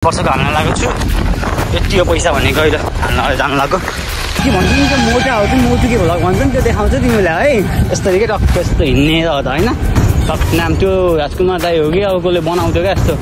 वर्षको हाल्न लागेको छु। यति हो पैसा भने गएर हाल्न जानु लाग्यो। के भन्छ नि त्यो मोटा हो कि मोटु के होला भन्छ नि त्यो देखाउँछ तिमीलाई है। यस्तरी के टक्क यस्तो हिँड्ने त होइन। टक्क नाम त्यो राजकुमार दाई हो कि अब कसले बनाउँथ्यो क्या यस्तो।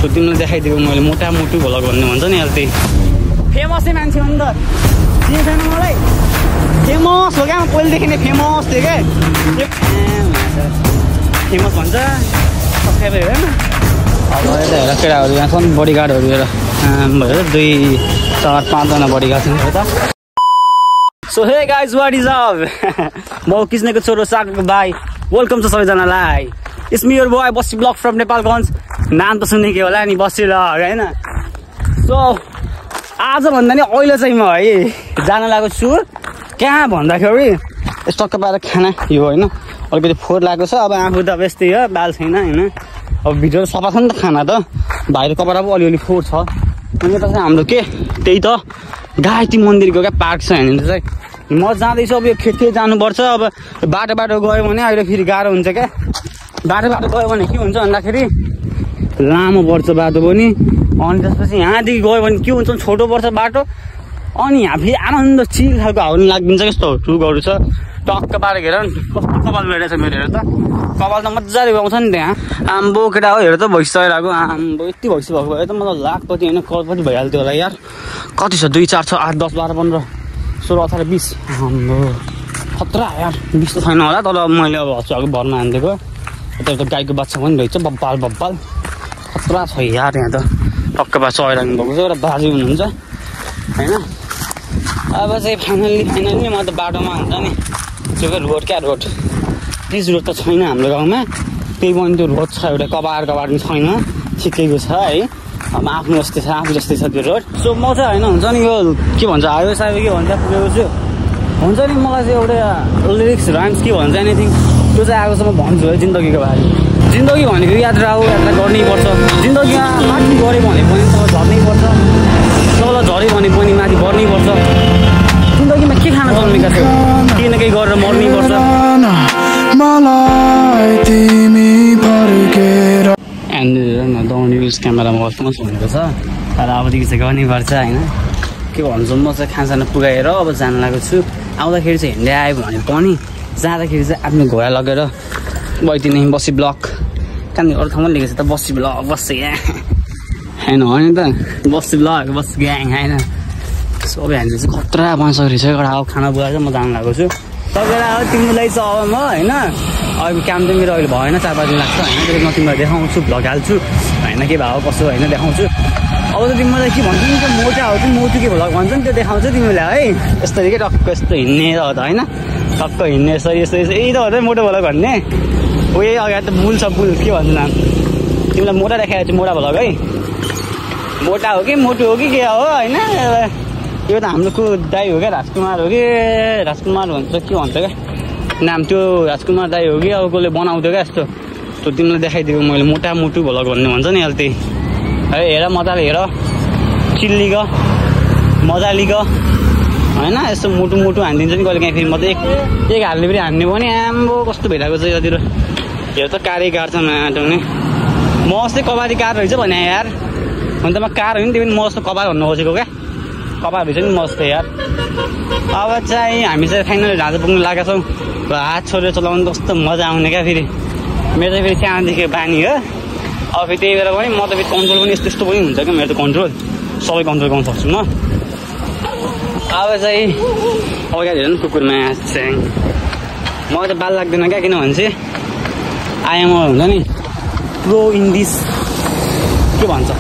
त्यो तिमीलाई देखाइदिएको मैले मोटा मोटु भ्लग भन्ने भन्छ नि अहिले त्यही। फेमसै मान्छे हो नि त। चिने छैन मलाई। फेमस हो क्या पहिलेदेखि नै फेमस थियो क्या। फेमस भन्छ सब्सक्राइबर हेर न। अब यता हेर केटाहरू यहाँ छन् बडीगार्डहरू हेर भयो 2 4 5 जना बडीगार्ड छन् यता। So hey guys what is up म किस्नेको छोरो सागरको भाइ वेलकम छ सबैजनालाई। It's me your boy Bassi blog from Nepalgunj. नाम त सुनेको होला नि बस्सी ब्लग होइन। सो आज भन्दा नि अहिले चाहिँ म है जान लागेको छु कहाँ भन्दाखेरि टक्क पाएर खाना यो होइन अलिकति फोहोर लागेको छ। अब आफू त यस्तै हो बाल छैन होइन। अब भिडियो सफा छ नि त खाना त भाइको कपडा पो अलिअलि फोहोर छ। अनि यता चाहिँ हाम्रो के त्यही त गायत्री मन्दिरको क्या पार्क छ यहाँनिर चाहिँ। म जाँदैछु अब यो खेतखेत जानुपर्छ। अब बाटो गयो भने अहिले फेरि गाह्रो हुन्छ क्या। बाटो गयो भने के हुन्छ भन्दाखेरि लामो पर्छ बाटो पनि। अनि त्यसपछि यहाँदेखि गयो भने के हुन्छ छोटो पर्छ बाटो। अनि यहाँ फेरि आनन्द चिल खालको हाउनु लाग्दिन्छ कस्तो ठुकहरू छ। टक्क पारेको हेर कस्तो कपाल भेटेछ मेरो हेर त। कपाल त मजाले गाउँछ नि त्यहाँ। आम्बो केटा हो हेर त भइसकेको आम्बो यति भइसक्यो भएको भए त मतलब लाखपति होइन करोडपति भइहाल्थ्यो होला यार। कति छ 2 4 6 8 10 12 15 16 18 20 आम्बो खतरा यार। 20 त छैन होला तर मैले अब हस्पिटलको भरमा हानिदिएको। यता गाईको बाच्छा पनि रहेछ बब्बाल खतरा छ यार। यहाँ त टक्क पाएर चढिरहनु भएको छ एउटा बाजे हुनुहुन्छ होइन। अब चाहिँ फाइनल्ली म त बाटोमा हुन्छ नि त्यो रोड क्या रोड प्लिज रोड त छैन हाम्रो गाउँमा। त्यही पनि त्यो रोड छ एउटा कबाड पनि छैन ठिकैको छ है। अब आफ्नो जस्तै छ आफू जस्तै छ त्यो रोड। सो म चाहिँ होइन हुन्छ नि यो के भन्छ हाइवे साइवे के भन्छ पुगेको छु हुन्छ नि। मलाई चाहिँ एउटा लिरिक्स राइम्स के भन्छ एनिथिङ त्यो चाहिँ आएको छ म भन्छु है जिन्दगीको बारे। जिन्दगी भनेको यात्रा हो यात्रा गर्नै पर्छ। जिन्दगीमा माथि गऱ्यो भने पनि तल झर्नै पर्छ। तल झऱ्यो भने पनि माथि बढ्नै पर्छ। जिन्दगीमा के खान जन्मेका छौ केही न केही गरेर मर्नै पर्छ। एन्ड डोन्ट युज क्यामेरामा कस्तो हुनेको छ तर अबदेखि चाहिँ गर्नै पर्छ होइन। के भन्छु म चाहिँ खानसाना पुगाएर अब जान लागेको छु। आउँदाखेरि चाहिँ हिँड्दै आयो भने पनि जाँदाखेरि चाहिँ आफ्नो घोडा लगेर बैठिने बस्सी ब्लक कहाँनिर अरू ठाउँमा लेखेको छ त बस्सी ब्लक बस्छ यहाँ होइन होइन त बस्सी ब्लक बस ग्याङ होइन। सबै हामीले चाहिँ खतरा बसिसकेको रहेछ एउटा अब खाना पुगाएर म जानु लागेको छु। तपाईँलाई अब तिमीलाई चाहिँ अब म होइन अब काम चाहिँ मेरो अहिले भएन 4-5 दिन लाग्छ होइन। त्यसरी म तिमीलाई देखाउँछु भ्लग हाल्छु होइन के भयो कसो होइन देखाउँछु। अब त तिमीलाई के भन्छ नि त्यो मोटा हो कि मोटु के भ्लग भन्छ नि त्यो देखाउँछ तिमीलाई है। यस्तरी के टक्क यस्तो हिँड्ने त होइन टक्क हिँड्ने यसरी यही त हो त मोटो भ्लग भन्ने। हो यही अगाडि त बुल छ बुल के भन्छ नाम तिमीलाई मोटा देखाएको छु मोटा भ्लग है। मोटा हो कि मोटु हो कि के हो होइन। यो त हाम्रो को दाई हो क्या राजकुमार हो कि राजकुमार भन्छ के भन्छ क्या नाम त्यो राजकुमार दाई हो कि अब कसले बनाउँथ्यो क्या यस्तो। त्यो तिमीलाई देखाइदिएको मैले मोटा मोटु भ्लग भन्ने भन्छ नि अहिले त्यही है। हेर मजाले हेर चिल्ली ग मजाली ग होइन। यस्तो मोटु हानिदिन्छ नि कहिले काहीँ फेरि म त एक हाल्ने पनि हान्ने पनि आम्बो कस्तो भइरहेको छ यतातिर। हेर त कारै कार छ नआटाउने। म अस्ति कबाडी कार रहेछ भने यार हुन त म कार हो नि त्यो पनि म जस्तो कबाड भन्नु खोजेको क्या। कपाल रहेछ नि मस्त यार। अब चाहिँ हामी चाहिँ फाइनली राजा पुग्नु लागेका छौँ। हात छोडेर चलाउनु कस्तो मजा आउने क्या फेरि मेरो चाहिँ फेरि सानोदेखि बानी हो। अब फेरि त्यही भएर पनि म त फेरि कन्ट्रोल पनि यस्तो पनि हुन्छ क्या मेरो त कन्ट्रोल सबै कन्ट्रोल गर्न सक्छु म। अब चाहिँ अब क्या हेर्नु कुकुरमा चाहिँ मलाई त बाल लाग्दैन क्या किनभने चाहिँ आइएम हुन्छ नि प्रो इन दिस के भन्छ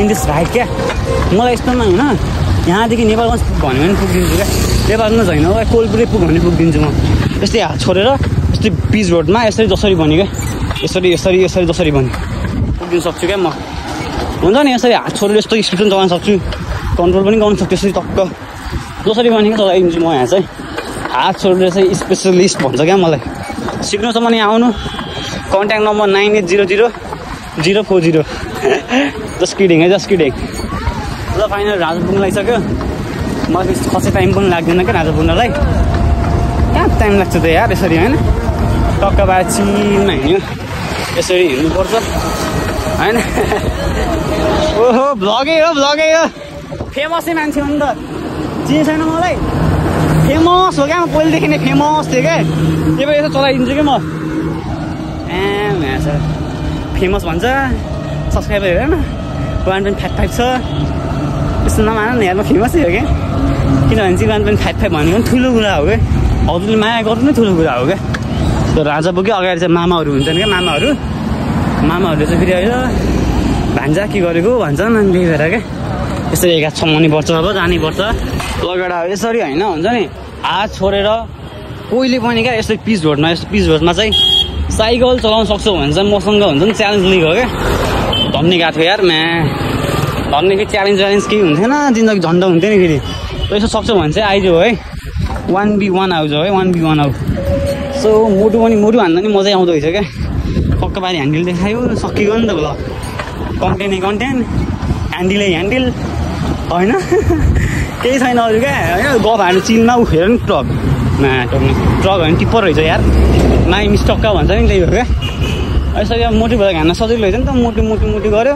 इन दिस राइट क्या। मलाई यस्तोमा होइन यहाँदेखि नेपालगञ्ज भन्यो भने पुगिदिन्छु क्या। नेपालमा छैन कोलपुरै पुग्यो भने पुगिदिन्छु म। यस्तै हात छोडेर यस्तै पिच रोडमा यसरी जसरी भन्यो क्या यसरी जसरी भन्यो पुगिदिनु सक्छु क्या म। हुन्छ नि यसरी हात छोडेर यस्तो स्पिड पनि चलाउन सक्छु कन्ट्रोल पनि गर्नु सक्छु यसरी टक्क जसरी भनेको चलाइदिन्छु म। यहाँ चाहिँ हात छोडेर चाहिँ स्पेसलिस्ट भन्छ क्या मलाई। सिक्नु छ भने आउनु कन्ट्याक्ट नम्बर 9800 040 जस्ट किडिङ है जस्ट किडिङ। ल फाइनल राजा पुग्नु लागिसक्यो। मलाई खसै टाइम पनि लाग्दैन क्या राजा पुग्नलाई। कहाँ टाइम लाग्छ त यार यसरी होइन टक्क भए चिलमा हिँड्यो यसरी हिँड्नुपर्छ होइन। ओ ओहो भ्लगै हो फेमसै मान्छे हो नि त चिने छैन मलाई फेमस हो क्या म पहिलेदेखि नै फेमस थिएँ क्या त्यही भएर यसो चलाइदिन्छु कि म फेमस भन्छ सब्सक्राइबर हेर न 1.55 छ यस्तो नमान न यार म फेमसै हो क्या किनभने चाहिँ 1.55 भनेको पनि ठुलो कुरा हो क्या हजुरले माया गर्नु नै ठुलो कुरा हो क्या त्यो राजा पुग्यो अगाडि चाहिँ मामाहरू हुन्छन् क्या मामाहरूले चाहिँ फेरि अहिले भान्जा के गरेको भन्छन् अनि त्यही भएर क्या यसरी एका छमाउनु पर्छ अब जानै पर्छ लगेर यसरी होइन हुन्छ नि हात छोडेर पहिले पनि क्या यस्तो पिच रोडमा चाहिँ साइकल चलाउन सक्छौ भने चाहिँ मसँग हुन्छ नि च्यालेन्ज लिएको हो क्या धन्ने गएको थियो यार धन्नेको च्यालेन्ज केही हुन्थेन जिन्दगी झन्डा हुन्थ्यो नि फेरि यसो सक्छौ भने चाहिँ आइज है 1v1 आउँछ है 1v1 आऊ सो मोटु हान्दा नि मजै आउँदो रहेछ क्या पक्का पारी ह्यान्डल देखायो सकियो नि त ल कन्टेन्ट ह्यान्डल होइन केही छैन अरू क्या होइन गफ हाल्नु चिलमा उखेर नि ट्रक होइन टिप्पर रहेछ यार माइ मिस्टक्का भन्छ नि त्यही हो क्या यसरी अब मोटु भएर हान्न सजिलो रहेछ नि त मोटु गऱ्यो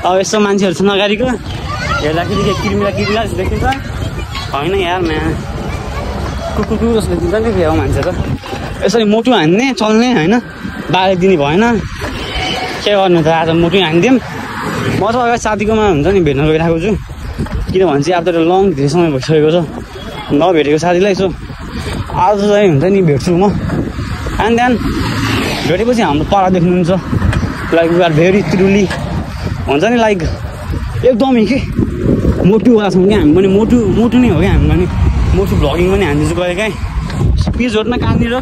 अब यसो मान्छेहरू छ नगाडीको हेर्दाखेरि किर्मिला जस्तो देखिन्छ होइन यार कुकुर जस्तो देखिन्छ नि फेरि मान्छे त यसरी मोटु हान्ने चल्ने होइन बाले दिने भएन के गर्नु त आज मोटु हानिदिउँ म त अगाडि साथीकोमा हुन्छ नि भेट्न गइरहेको छु किनभने चाहिँ अब त लङ धेरै समय भइसकेको छ नभेटेको साथीलाई यसो आज चाहिँ हुन्छ नि भेट्छु म एन्ड देन भेटेपछि हाम्रो पारा देख्नुहुन्छ like we are very truly हुन्छ नि लाइक एकदमै के मोटुवाला छौँ कि हामी पनि मोटु नै हो क्या हामी पनि मोटु भ्लगिङ पनि हान्दैछु गएर कहीँ पिच रोडमा कहाँनिर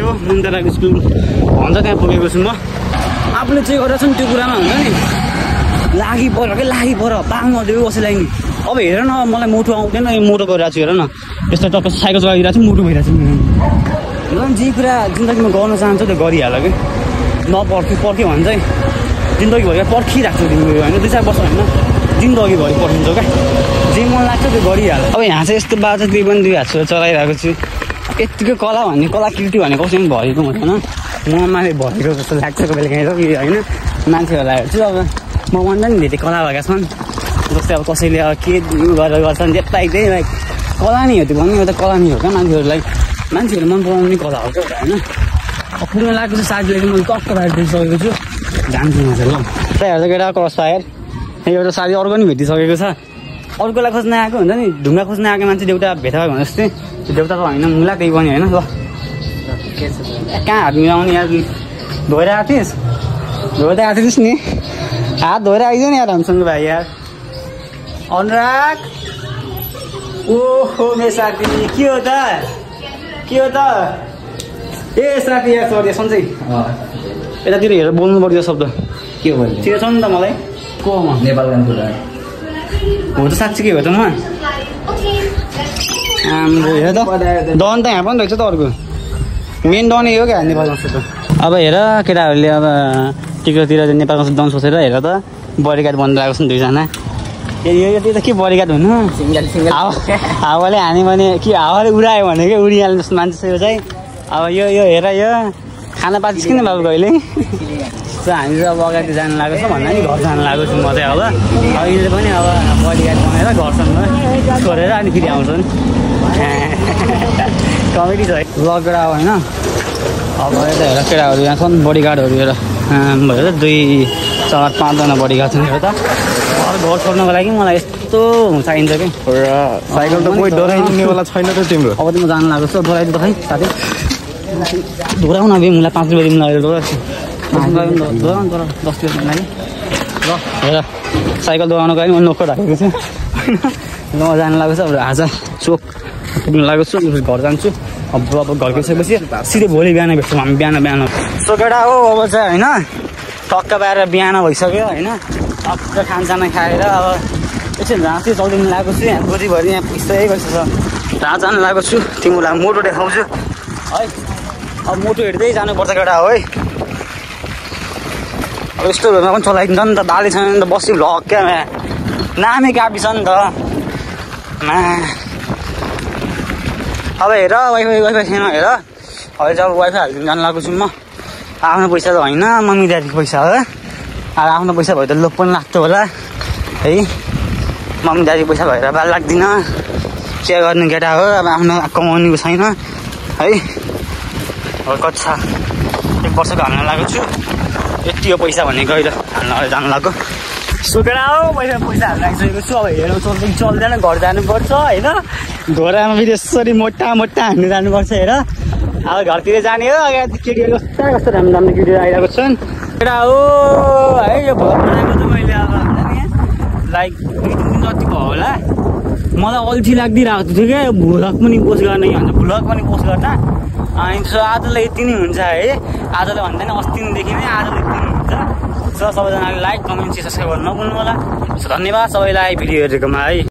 यो मुन्टाराको स्कुल भन्छ त्यहाँ पुगेको छु म आफूले चाहिँ गरेको छु नि त्यो कुरामा हुन्छ नि लागि पर पाङ्ग दियो कसैलाई नि अब हेर न मलाई मोटु आउँदैन यो मोटो गरिरहेको छु हेर न यस्तो टक्क साइकल चलाइरहेको छु मोटु भइरहेको छु जे कुरा जिन्दगीमा गर्न चाहन्छ त्यो गरिहाल कि पर्ख्यो भने चाहिँ जिन्दगीभरि पर्खिरहेको छु तिमीले होइन 2-4 वर्ष होइन जिन्दगीभरि पर्खिन्छौ क्या जे मन लाग्छ त्यो गरिहाल अब यहाँ चाहिँ यस्तो बाटो त्यही पनि 2 हात चलाइरहेको छु यत्तिकै कलाकृति भनेको कसै पनि भएको हुँदैन ममाले भएको जस्तो लाग्छ कहिले काहीँ कि होइन मान्छेहरूलाई हेर्छु अब म भन्दा नि धेरै कला भएका छन् जस्तै अब कसैले अब के गरेर गर्छन् त्यही लाइक कला नै हो त्यो भन्ने एउटा कला नै हो क्या मान्छेहरू मन पराउने कला हो क्या होइन अब पुग्न लागेको छ साथीले मैले टक्क बाहिर दिइसकेको छु जान्छु म चाहिँ ल त्यही हेर्दा केटा क्रस फायर एउटा साथी अर्को पनि भेटिसकेको छ अर्कोलाई खोज्न आएको हुन्छ नि ढुङ्गा खोज्न आएको मान्छे देउता भेटा भयो भने जस्तै त्यो देउता त होइन मुला त्यही पनि होइन ल कहाँ हात मिलाउने यार धोएर आएको थिइस् नि हात धोएर आइज नि यार हामीसँग भाइ यार अनुराग ओहो मेरो साथी के हो त ए साथी यार सरी सन्चै यतातिर हेरेर बोल्नु पर्छ शब्द के भन्ने ठिकै छ नि त मलाई को म नेपालको कुरा हो त साँच्ची के हो त म हाम्रो हेर त डन त यहाँ पनि रहेछ त अर्को मेन डनै हो क्या नेपालमा त अब हेर केटाहरूले अब टिकटतिर नेपालमा डन सोचेर हेर त बडीगार्ड बनिरहेको छ नि 2 जना यो त के बडीगार्ड हुनु सिङ्गल हावाले हान्यो भने के हावाले उडायो भने के उडिहाल्ने जस्तो मान्छे चाहिँ अब यो हेर यो खाना पाचिस किन बाबु कहिले सो हामी चाहिँ अब अगाडि जानु लागेको छ भन्दा नि घर जानु लागेको छु म चाहिँ अब अहिले पनि अब बडीगार्ड बनाएर घरसम्म छोडेर अनि फेरि आउँछन् कमेडी छ है लगेर अब होइन अब यता हेर केटाहरू यहाँ छन् बडीगार्डहरू हेर हेर 2-4-5 जना बडीगार्ड छन् हेर त घर छोड्नको लागि मलाई यस्तो चाहिन्छ कि साइकल त कोही डराइदिनेवाला छैन त तिम्रो अब त म जानु लागेको छु डराइदिनु त खै साथी धोराउन बे मलाई 5 रुपियाँ दिनु लागेर डराउँछु 10 रुपियाँ लागि ल हेर साइकल दोकानको लागि म नोकर राखेको छु ल जानु लागेको छ अब आज चोक पुग्नु लागेको छु घर जान्छु अब घर गइसकेपछि सिधै भोलि बिहान भेट्छौँ हामी बिहान सो केटा हो अब चाहिँ होइन टक्क बाहिर बिहान भइसक्यो होइन टक्क खानसाना खाएर अब एकछिन राति चल्दिनु लागेको छु यहाँ गोजीभरि यहाँ पिस्दै गइसछ रात जानु लागेको छु तिमीलाई मोटो देखाउँछु है अब मोटो हेर्दै जानुपर्छ केटा हो है अब यस्तो भेमा पनि चलाइदिन्छ नि त बाली छैन नि त बसी भ्लग क्या नामै कापी छ नि त अब हेर वाइफाई छैन हेर अहिले चाहिँ अब वाइफाई हालिदिनु जानु लागेको छु म आफ्नो पैसा त होइन मम्मी ड्याडीको पैसा हो अब आफ्नो पैसा भयो त लोभ पनि लाग्थ्यो होला है मम्मी दाजु पैसा भएर बाल लाग्दिनँ के गर्नु केटा हो अब आफ्नो कमाउनुको छैन है अब कक्षा 1 वर्षको हाल्न लागेको छु यति हो पैसा भनेको अहिले हाल्न जानु लाग्यो सुकेर हो पैसा हाल्न लागिसकेको छु अब हेर्नु चल्दैन घर जानुपर्छ होइन घोडामा फेरि यसरी मोटा हान्नु जानुपर्छ हेर अब घरतिर जाने हो अगाडि केटीहरू कस्तो राम्रो केटीहरू आइरहेको छन् केटा हो है यो भ्लग बनाएको त मैले अब लाइक 2-3 दिन जति भयो होला मलाई अल्छी लागिदिरहेको थियो क्या भ्लग पनि पोस्ट गर्ने कि भन्छ भ्लग पनि पोस्ट गर्न अनि त्यसो आजलाई यति नै हुन्छ है आजलाई भन्दैन अस्तिदेखि नै आजलाई यति नै हुन्छ सबैजनाले लाइक कमेन्ट सब्सक्राइब गर्न नभुल्नु होला धन्यवाद सबैलाई भिडियो हेरेकोमा है।